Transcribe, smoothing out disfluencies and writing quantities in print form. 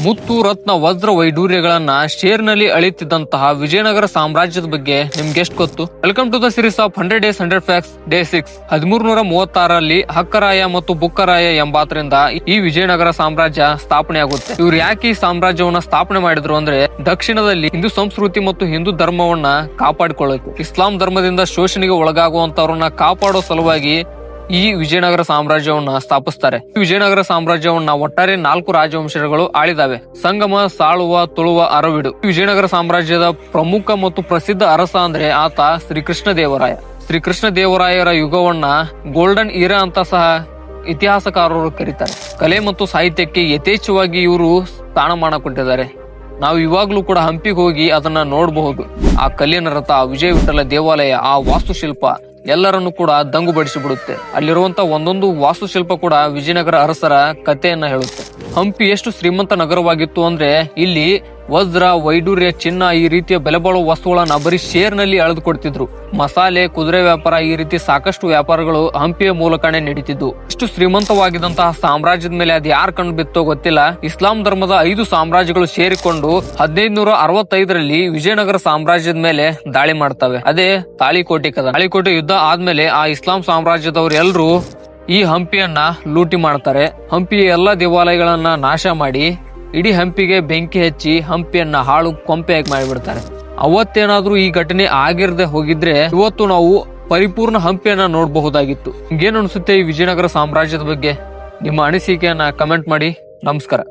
ಮುತ್ತು ರತ್ನ ವಜ್ರ ವೈಡೂರ್ಯಗಳನ್ನ ಶೇರ್ನಲ್ಲಿ ಅಳಿತಿದ್ದಂತಹ ವಿಜಯನಗರ ಸಾಮ್ರಾಜ್ಯದ ಬಗ್ಗೆ ನಿಮ್ಗೆ ಎಷ್ಟು ಗೊತ್ತು? Welcome to the series of 100 Days 100 Facts day 6. 1336ರಲ್ಲಿ ಹಕ್ಕರಾಯ ಮತ್ತು ಬುಕ್ಕರಾಯ ಎಂಬಾತರಿಂದ ಈ ವಿಜಯನಗರ ಸಾಮ್ರಾಜ್ಯ ಸ್ಥಾಪನೆ ಆಗುತ್ತೆ. ಇವ್ರು ಯಾಕೆ ಈ ಸಾಮ್ರಾಜ್ಯವನ್ನ ಸ್ಥಾಪನೆ ಮಾಡಿದ್ರು ಅಂದ್ರೆ ದಕ್ಷಿಣದಲ್ಲಿ ಹಿಂದೂ ಸಂಸ್ಕೃತಿ ಮತ್ತು ಹಿಂದೂ ಧರ್ಮವನ್ನ ಕಾಪಾಡಿಕೊಳ್ಳೋಕೆ, ಇಸ್ಲಾಂ ಧರ್ಮದಿಂದ ಶೋಷಣೆಗೆ ಒಳಗಾಗುವಂತವ್ರನ್ನ ಕಾಪಾಡೋ ಸಲುವಾಗಿ ಈ ವಿಜಯನಗರ ಸಾಮ್ರಾಜ್ಯವನ್ನ ಸ್ಥಾಪಿಸ್ತಾರೆ. ಈ ವಿಜಯನಗರ ಸಾಮ್ರಾಜ್ಯವನ್ನ ಒಟ್ಟಾರೆ 4 ರಾಜವಂಶಗಳು ಆಳಿದಾವೆ: ಸಂಗಮ, ಸಾಳುವ, ತುಳುವ, ಅರವಿಡು. ವಿಜಯನಗರ ಸಾಮ್ರಾಜ್ಯದ ಪ್ರಮುಖ ಮತ್ತು ಪ್ರಸಿದ್ಧ ಅರಸ ಅಂದ್ರೆ ಆತ ಶ್ರೀಕೃಷ್ಣ ದೇವರಾಯ. ಶ್ರೀಕೃಷ್ಣ ದೇವರಾಯರ ಯುಗವನ್ನ ಗೋಲ್ಡನ್ ಈರಾ ಅಂತ ಸಹ ಇತಿಹಾಸಕಾರರು ಕರೀತಾರೆ. ಕಲೆ ಮತ್ತು ಸಾಹಿತ್ಯಕ್ಕೆ ಯಥೇಚ್ಛವಾಗಿ ಇವರು ಸ್ಥಾನಮಾನ ಕೊಟ್ಟಿದ್ದಾರೆ. ನಾವು ಇವಾಗ್ಲೂ ಕೂಡ ಹಂಪಿಗೆ ಹೋಗಿ ಅದನ್ನ ನೋಡಬಹುದು. ಆ ಕಲ್ಲಿನ ರಥ, ವಿಜಯ ವಿಠಲ ದೇವಾಲಯ, ಆ ವಾಸ್ತುಶಿಲ್ಪ ಎಲ್ಲರನ್ನು ಕೂಡ ದಂಗು ಬಡಿಸಿ ಬಿಡುತ್ತೆ. ಅಲ್ಲಿರುವಂತ ಒಂದೊಂದು ವಾಸ್ತುಶಿಲ್ಪ ಕೂಡ ವಿಜಯನಗರ ಅರಸರ ಕಥೆಯನ್ನ ಹೇಳುತ್ತೆ. ಹಂಪಿ ಎಷ್ಟು ಶ್ರೀಮಂತ ನಗರವಾಗಿತ್ತು ಅಂದ್ರೆ ಇಲ್ಲಿ ವಜ್ರ, ವೈಡೂರ್ಯ, ಚಿನ್ನ ಈ ರೀತಿಯ ಬೆಲೆ ಬಾಳುವ ವಸ್ತುಗಳನ್ನ ಬರೀ ಶೇರ್ನಲ್ಲಿ ಅಳೆದು ಕೊಡ್ತಿದ್ರು. ಮಸಾಲೆ, ಕುದುರೆ ವ್ಯಾಪಾರ ಈ ರೀತಿ ಸಾಕಷ್ಟು ವ್ಯಾಪಾರಗಳು ಹಂಪಿಯ ಮೂಲಕನೇ ನಡೀತಿದ್ವು. ಇಷ್ಟು ಶ್ರೀಮಂತವಾಗಿದ್ದಂತಹ ಸಾಮ್ರಾಜ್ಯದ ಮೇಲೆ ಅದು ಯಾರು ಕಂಡು ಬಿತ್ತೋ ಗೊತ್ತಿಲ್ಲ. ಇಸ್ಲಾಂ ಧರ್ಮದ 5 ಸಾಮ್ರಾಜ್ಯಗಳು ಸೇರಿಕೊಂಡು 1565ರಲ್ಲಿ ವಿಜಯನಗರ ಸಾಮ್ರಾಜ್ಯದ ಮೇಲೆ ದಾಳಿ ಮಾಡ್ತವೆ. ಅದೇ ತಾಳಿಕೋಟೆ ಕದನ. ತಾಳಿಕೋಟೆ ಯುದ್ಧ ಆದ್ಮೇಲೆ ಆ ಇಸ್ಲಾಂ ಸಾಮ್ರಾಜ್ಯದವರು ಎಲ್ಲರೂ ಈ ಹಂಪಿಯನ್ನ ಲೂಟಿ ಮಾಡ್ತಾರೆ. ಹಂಪಿಯ ಎಲ್ಲಾ ದೇವಾಲಯಗಳನ್ನ ನಾಶ ಮಾಡಿ ಇಡೀ ಹಂಪಿಗೆ ಬೆಂಕಿ ಹಚ್ಚಿ ಹಂಪಿಯನ್ನ ಹಾಳು ಕೊಂಪೆಯಾಗಿ ಮಾಡಿಬಿಡ್ತಾರೆ. ಅವತ್ತೇನಾದ್ರೂ ಈ ಘಟನೆ ಆಗಿರದೆ ಹೋಗಿದ್ರೆ ಇವತ್ತು ನಾವು ಪರಿಪೂರ್ಣ ಹಂಪಿಯನ್ನ ನೋಡಬಹುದಾಗಿತ್ತು. ನಿಮ್ಗೇನು ಅನ್ಸುತ್ತೆ ಈ ವಿಜಯನಗರ ಸಾಮ್ರಾಜ್ಯದ ಬಗ್ಗೆ? ನಿಮ್ಮ ಅನಿಸಿಕೆಯನ್ನ ಕಮೆಂಟ್ ಮಾಡಿ. ನಮಸ್ಕಾರ.